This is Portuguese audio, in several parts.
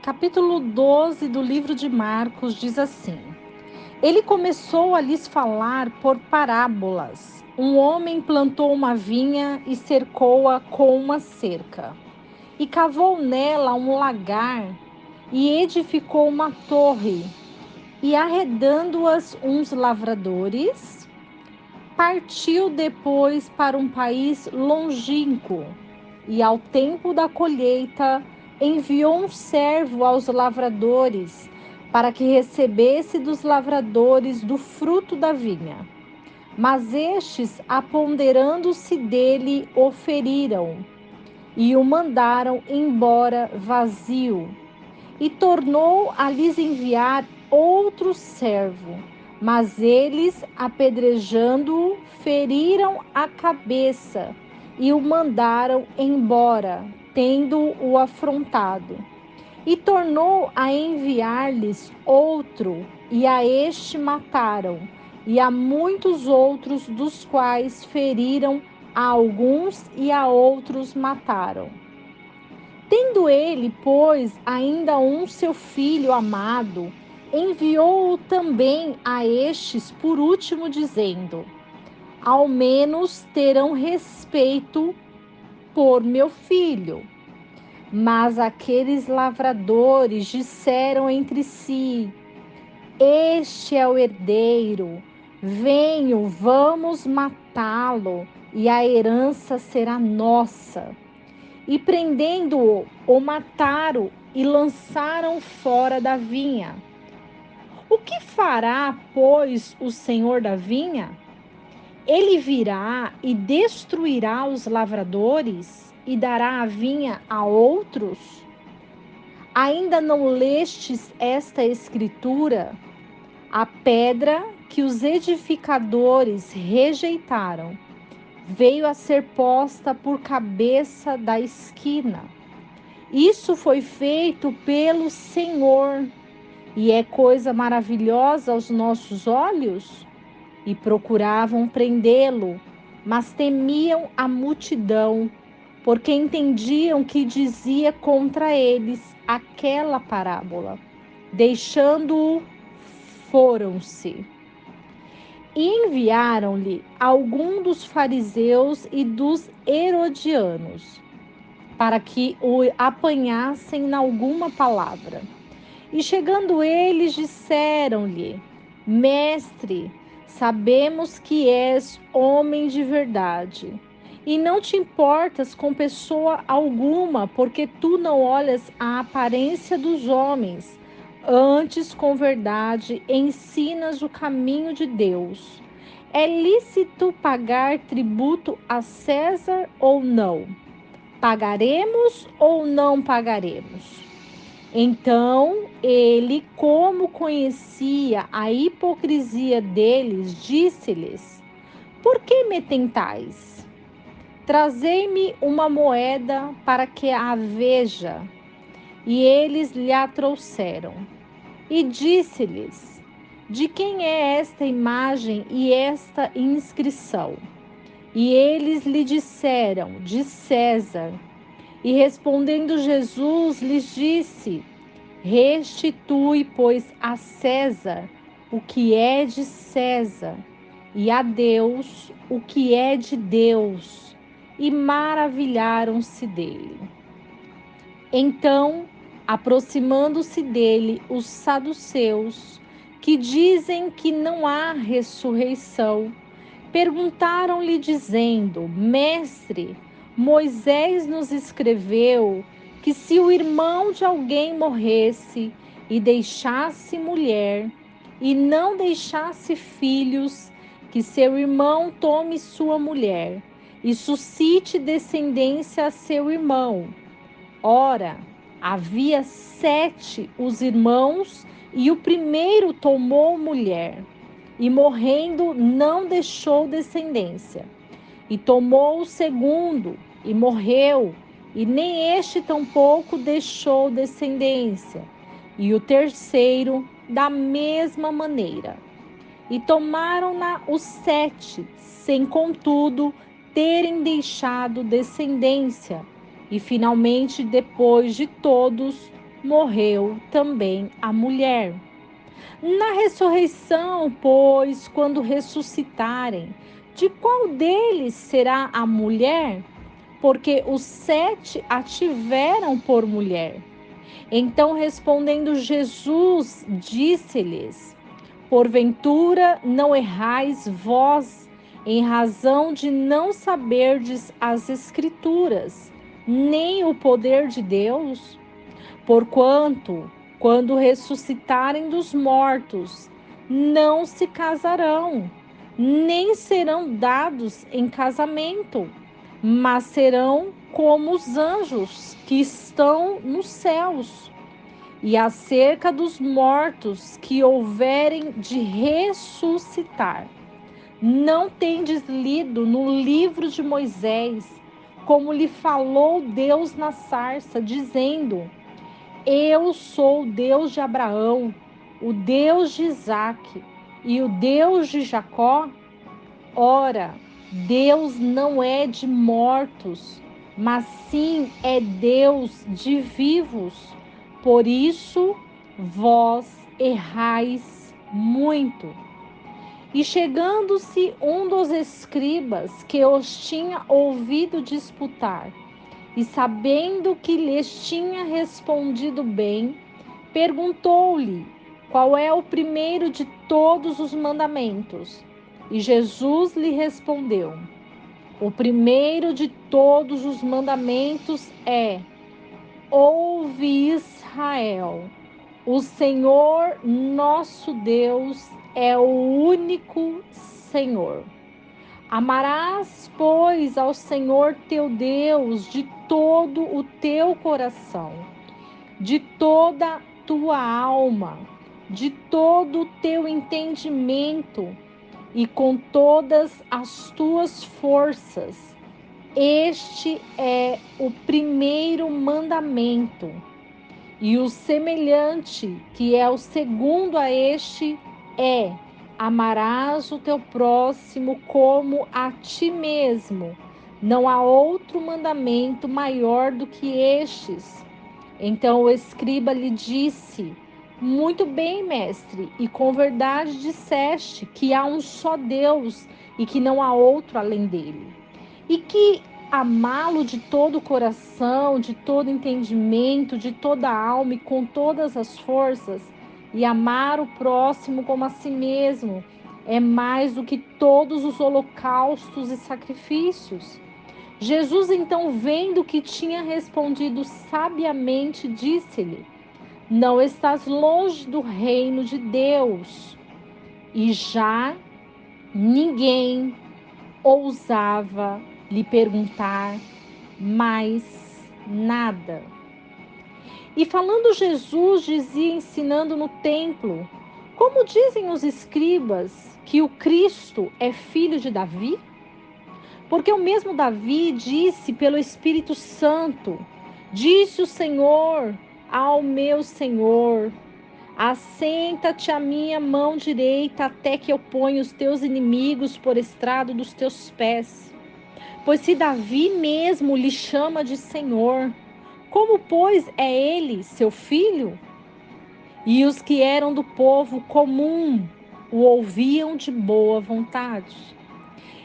capítulo 12 do livro de Marcos diz assim: Ele começou a lhes falar por parábolas. Um homem plantou uma vinha e cercou-a com uma cerca, e cavou nela um lagar, e edificou uma torre, e arredando-as uns lavradores, partiu depois para um país longínquo, e ao tempo da colheita enviou um servo aos lavradores para que recebesse dos lavradores do fruto da vinha. Mas estes, apoderando-se dele, o feriram e o mandaram embora vazio. E tornou a lhes enviar outro servo, mas eles, apedrejando-o, feriram a cabeça e o mandaram embora, tendo-o afrontado. E tornou a enviar-lhes outro, e a este mataram, e a muitos outros, dos quais feriram a alguns e a outros mataram. Tendo ele, pois, ainda um seu filho amado, enviou-o também a estes por último, dizendo: Ao menos terão respeito por meu filho. Mas aqueles lavradores disseram entre si: Este é o herdeiro, venham, vamos matá-lo, e a herança será nossa. E prendendo-o, o mataram e lançaram fora da vinha. O que fará, pois, o senhor da vinha? Ele virá e destruirá os lavradores e dará a vinha a outros? Ainda não lestes esta escritura? A pedra que os edificadores rejeitaram veio a ser posta por cabeça da esquina. Isso foi feito pelo Senhor e é coisa maravilhosa aos nossos olhos? E procuravam prendê-lo, mas temiam a multidão, porque entendiam que dizia contra eles aquela parábola. Deixando-o, foram-se. E enviaram-lhe algum dos fariseus e dos herodianos, para que o apanhassem em alguma palavra. E chegando eles, disseram-lhe: Mestre, sabemos que és homem de verdade, e não te importas com pessoa alguma, porque tu não olhas a aparência dos homens, antes com verdade ensinas o caminho de Deus. É lícito pagar tributo a César ou não? Pagaremos ou não pagaremos? Então ele, como conhecia a hipocrisia deles, disse-lhes: Por que me tentais? Trazei-me uma moeda para que a veja. E eles lhe a trouxeram. E disse-lhes: De quem é esta imagem e esta inscrição? E eles lhe disseram: De César. E respondendo Jesus, lhes disse: Restitui, pois, a César o que é de César, e a Deus o que é de Deus. E maravilharam-se dele. Então, aproximando-se dele, os saduceus, que dizem que não há ressurreição, perguntaram-lhe, dizendo: Mestre, Moisés nos escreveu que se o irmão de alguém morresse e deixasse mulher e não deixasse filhos, que seu irmão tome sua mulher e suscite descendência a seu irmão. Ora, havia 7 os irmãos, e o primeiro tomou mulher, e morrendo não deixou descendência. E tomou o segundo, e morreu, e nem este tampouco deixou descendência. E o terceiro, da mesma maneira. E tomaram-na os 7, sem contudo terem deixado descendência. E finalmente, depois de todos, morreu também a mulher. Na ressurreição, pois, quando ressuscitarem, de qual deles será a mulher? Porque os 7 a tiveram por mulher. Então, respondendo Jesus, disse-lhes: porventura não errais vós, em razão de não saberdes as Escrituras, nem o poder de Deus? Porquanto, quando ressuscitarem dos mortos, não se casarão, nem serão dados em casamento, mas serão como os anjos que estão nos céus. E acerca dos mortos que houverem de ressuscitar, não tendes lido no livro de Moisés, como lhe falou Deus na sarça, dizendo: eu sou o Deus de Abraão, o Deus de Isaque e o Deus de Jacó? Ora, Deus não é de mortos, mas sim é Deus de vivos. Por isso, vós errais muito. E chegando-se um dos escribas que os tinha ouvido disputar, e sabendo que lhes tinha respondido bem, perguntou-lhe qual é o primeiro de todos os mandamentos. E Jesus lhe respondeu: o primeiro de todos os mandamentos é: ouve, Israel, o Senhor nosso Deus é o único Senhor. Amarás, pois, ao Senhor teu Deus de todo o teu coração, de toda a tua alma, de todo o teu entendimento e com todas as tuas forças. Este é o primeiro mandamento. E o semelhante, que é o segundo a este, é: amarás o teu próximo como a ti mesmo. Não há outro mandamento maior do que estes. Então o escriba lhe disse: muito bem, mestre, e com verdade disseste que há um só Deus e que não há outro além dele. E que amá-lo de todo o coração, de todo entendimento, de toda a alma e com todas as forças, e amar o próximo como a si mesmo, é mais do que todos os holocaustos e sacrifícios. Jesus, então, vendo que tinha respondido sabiamente, disse-lhe: não estás longe do reino de Deus. E já ninguém ousava lhe perguntar mais nada. E falando Jesus, dizia, ensinando no templo: como dizem os escribas que o Cristo é filho de Davi? Porque o mesmo Davi disse pelo Espírito Santo: disse o Senhor ao meu Senhor: assenta-te à minha mão direita até que eu ponha os teus inimigos por estrado dos teus pés. Pois se Davi mesmo lhe chama de Senhor, como, pois, é ele seu filho? E os que eram do povo comum o ouviam de boa vontade.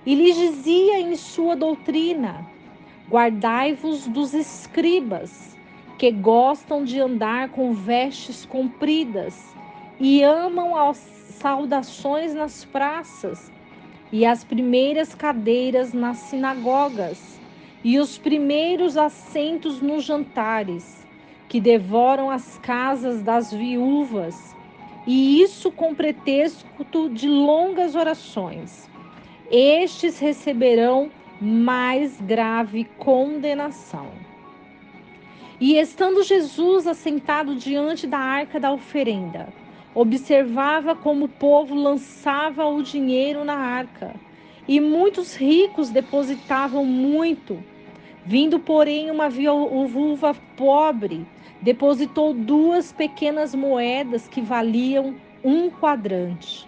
E lhes dizia em sua doutrina: guardai-vos dos escribas, que gostam de andar com vestes compridas e amam as saudações nas praças e as primeiras cadeiras nas sinagogas e os primeiros assentos nos jantares, que devoram as casas das viúvas, e isso com pretexto de longas orações. Estes receberão mais grave condenação. E estando Jesus assentado diante da arca da oferenda, observava como o povo lançava o dinheiro na arca, e muitos ricos depositavam muito. Vindo, porém, uma viúva pobre, depositou 2 pequenas moedas que valiam 1 quadrante.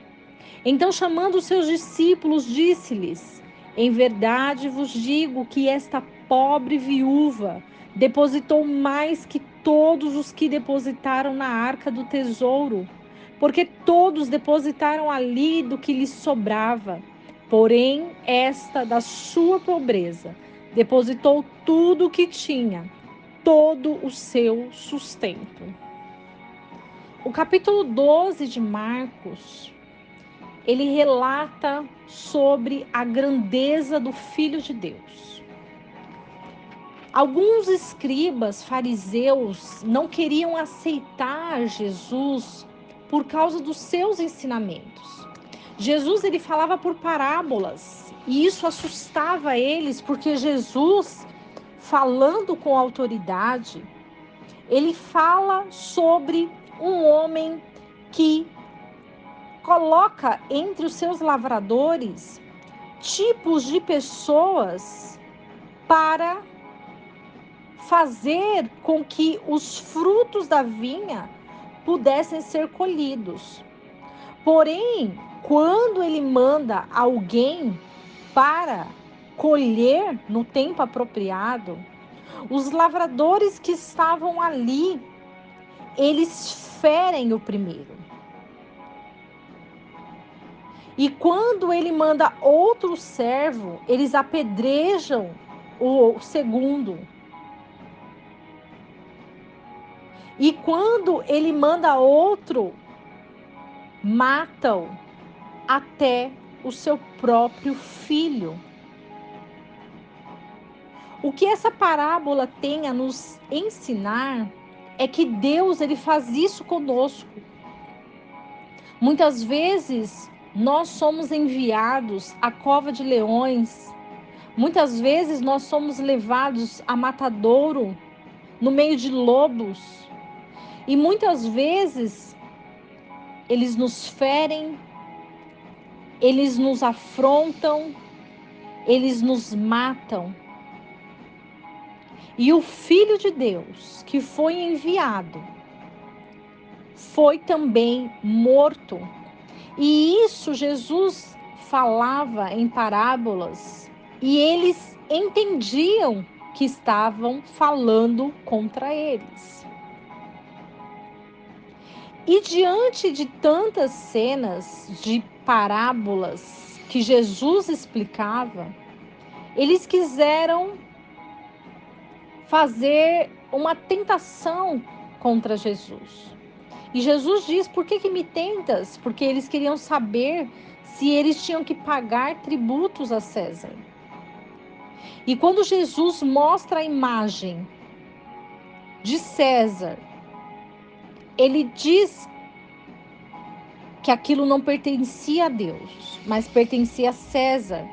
Então, chamando os seus discípulos, disse-lhes: em verdade vos digo que esta pobre viúva depositou mais que todos os que depositaram na arca do tesouro, porque todos depositaram ali do que lhes sobrava. Porém, esta da sua pobreza depositou tudo o que tinha, todo o seu sustento. O capítulo 12 de Marcos, ele relata sobre a grandeza do Filho de Deus. Alguns escribas, fariseus, não queriam aceitar Jesus por causa dos seus ensinamentos. Jesus, ele falava por parábolas, e isso assustava eles, porque Jesus, falando com autoridade, ele fala sobre um homem que coloca entre os seus lavradores tipos de pessoas para fazer com que os frutos da vinha pudessem ser colhidos. Porém, quando ele manda alguém para colher no tempo apropriado, os lavradores que estavam ali, eles ferem o primeiro. E quando ele manda outro servo, eles apedrejam o segundo. E quando ele manda outro, matam até o seu próprio filho. O que essa parábola tem a nos ensinar é que Deus, ele faz isso conosco. Muitas vezes nós somos enviados à cova de leões. Muitas vezes nós somos levados a matadouro, no meio de lobos. E muitas vezes eles nos ferem, eles nos afrontam, eles nos matam. E o Filho de Deus, que foi enviado, foi também morto. E isso Jesus falava em parábolas, e eles entendiam que estavam falando contra eles. E diante de tantas cenas de parábolas que Jesus explicava, eles quiseram fazer uma tentação contra Jesus. E Jesus diz: por que me tentas? Porque eles queriam saber se eles tinham que pagar tributos a César. E quando Jesus mostra a imagem de César, ele diz que aquilo não pertencia a Deus, mas pertencia a César.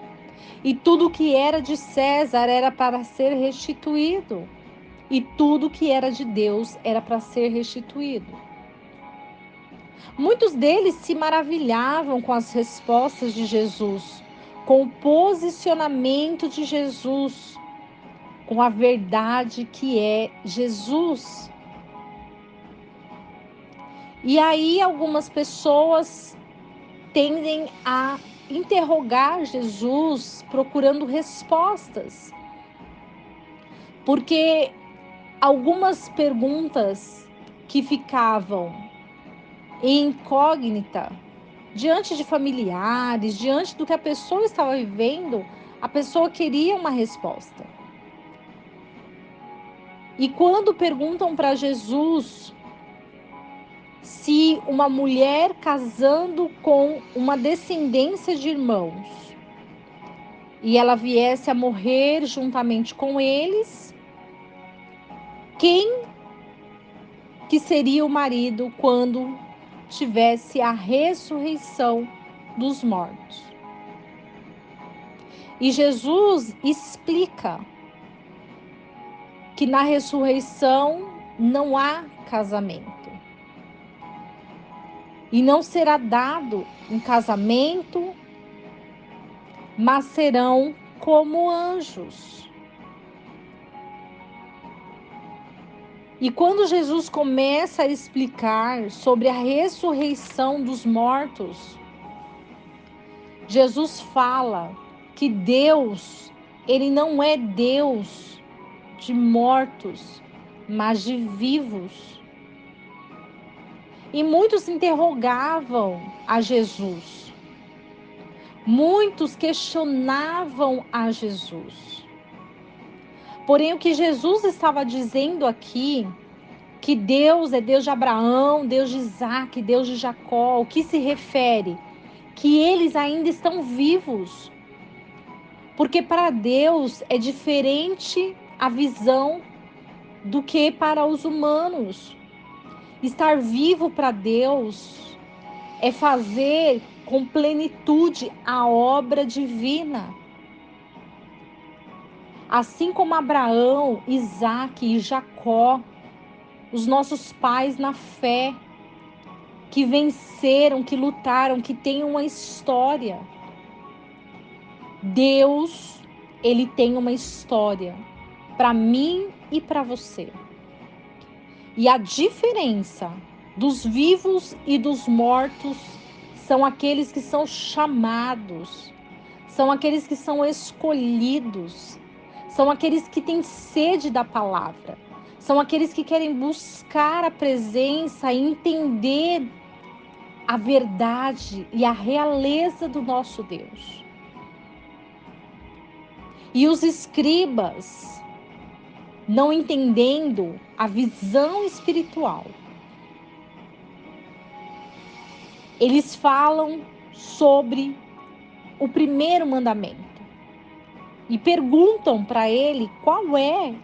E tudo que era de César era para ser restituído. E tudo que era de Deus era para ser restituído. Muitos deles se maravilhavam com as respostas de Jesus, com o posicionamento de Jesus, com a verdade que é Jesus. E aí algumas pessoas tendem a interrogar Jesus procurando respostas, porque algumas perguntas que ficavam incógnita diante de familiares, diante do que a pessoa estava vivendo, a pessoa queria uma resposta. E quando perguntam para Jesus se uma mulher casando com uma descendência de irmãos e ela viesse a morrer juntamente com eles, quem que seria o marido quando tivesse a ressurreição dos mortos? E Jesus explica que na ressurreição não há casamento. E não será dado um casamento, mas serão como anjos. E quando Jesus começa a explicar sobre a ressurreição dos mortos, Jesus fala que Deus, ele não é Deus de mortos, mas de vivos. E muitos interrogavam a Jesus. Muitos questionavam a Jesus. Porém, o que Jesus estava dizendo aqui, que Deus é Deus de Abraão, Deus de Isaac, Deus de Jacó, o que se refere? Que eles ainda estão vivos. Porque para Deus é diferente a visão do que para os humanos. Estar vivo para Deus é fazer com plenitude a obra divina. Assim como Abraão, Isaac e Jacó, os nossos pais na fé, que venceram, que lutaram, que têm uma história. Deus, ele tem uma história para mim e para você. E a diferença dos vivos e dos mortos são aqueles que são chamados, são aqueles que são escolhidos, são aqueles que têm sede da palavra, são aqueles que querem buscar a presença e entender a verdade e a realeza do nosso Deus. E os escribas, não entendendo a visão espiritual, eles falam sobre o primeiro mandamento e perguntam para ele qual é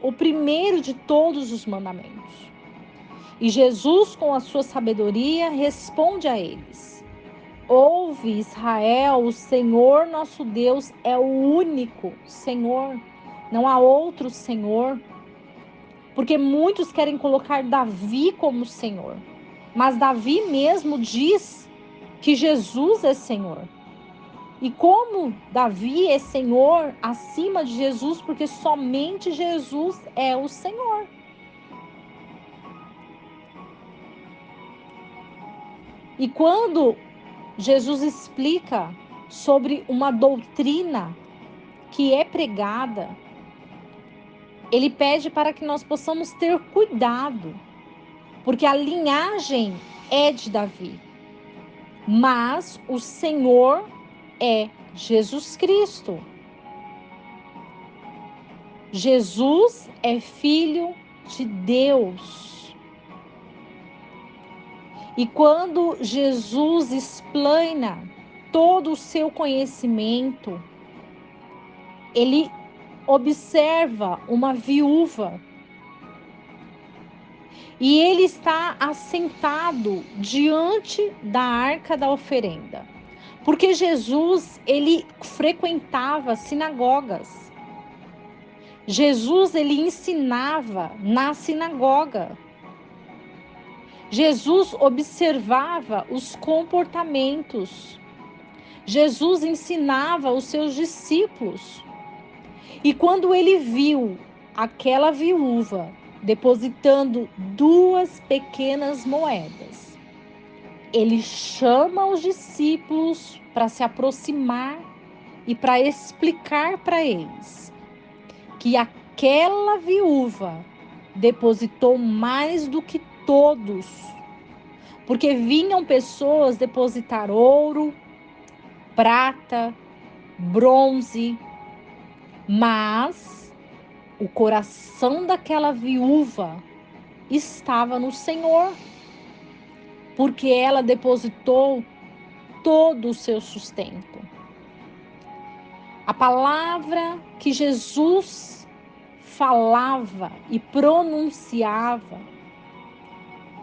o primeiro de todos os mandamentos. E Jesus, com a sua sabedoria, responde a eles: ouve, Israel, o Senhor nosso Deus é o único Senhor, não há outro Senhor. Porque muitos querem colocar Davi como Senhor, mas Davi mesmo diz que Jesus é Senhor. E como Davi é Senhor acima de Jesus, porque somente Jesus é o Senhor. E quando Jesus explica sobre uma doutrina que é pregada, ele pede para que nós possamos ter cuidado, porque a linhagem é de Davi, mas o Senhor é Jesus Cristo. Jesus é filho de Deus. E quando Jesus explana todo o seu conhecimento, ele observa uma viúva e ele está assentado diante da arca da oferenda. Porque Jesus, ele frequentava sinagogas. Jesus, ele ensinava na sinagoga. Jesus observava os comportamentos. Jesus ensinava os seus discípulos. E quando ele viu aquela viúva depositando 2 pequenas moedas, ele chama os discípulos para se aproximar e para explicar para eles que aquela viúva depositou mais do que todos, porque vinham pessoas depositar ouro, prata, bronze, mas o coração daquela viúva estava no Senhor, porque ela depositou todo o seu sustento. A palavra que Jesus falava e pronunciava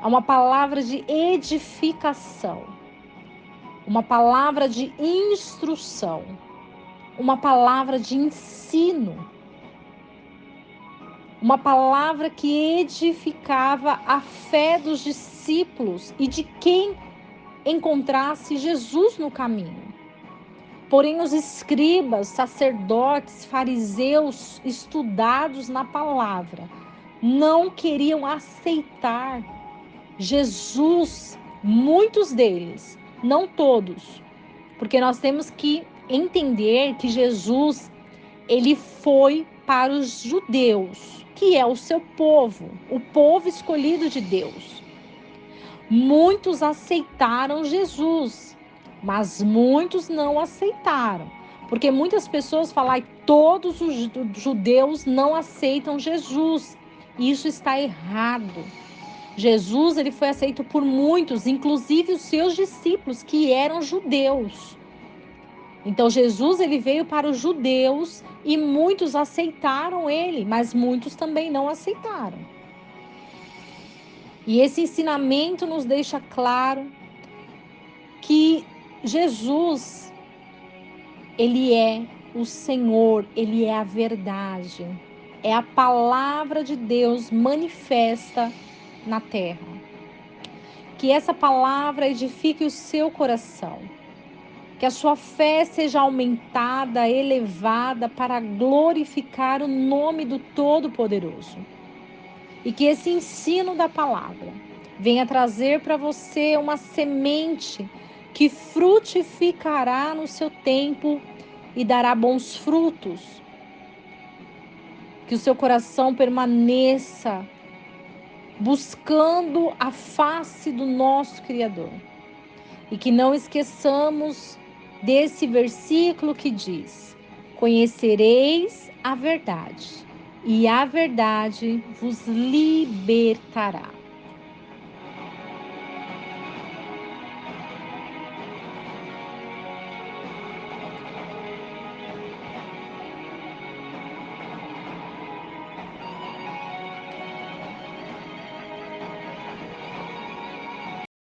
é uma palavra de edificação, uma palavra de instrução, uma palavra de ensino, uma palavra que edificava a fé dos discípulos e de quem encontrasse Jesus no caminho. Porém, os escribas, sacerdotes, fariseus, estudados na palavra, não queriam aceitar Jesus, muitos deles, não todos, porque nós temos que entender que Jesus, ele foi para os judeus, que é o seu povo, o povo escolhido de Deus. Muitos aceitaram Jesus, mas muitos não aceitaram. Porque muitas pessoas falam que todos os judeus não aceitam Jesus. Isso está errado. Jesus, ele foi aceito por muitos, inclusive os seus discípulos, que eram judeus. Então, Jesus, ele veio para os judeus e muitos aceitaram ele, mas muitos também não aceitaram. E esse ensinamento nos deixa claro que Jesus, ele é o Senhor, ele é a verdade. É a palavra de Deus manifesta na terra. Que essa palavra edifique o seu coração. Que a sua fé seja aumentada, elevada para glorificar o nome do Todo-Poderoso. E que esse ensino da palavra venha trazer para você uma semente que frutificará no seu tempo e dará bons frutos. Que o seu coração permaneça buscando a face do nosso Criador. E que não esqueçamos desse versículo que diz: conhecereis a verdade, e a verdade vos libertará.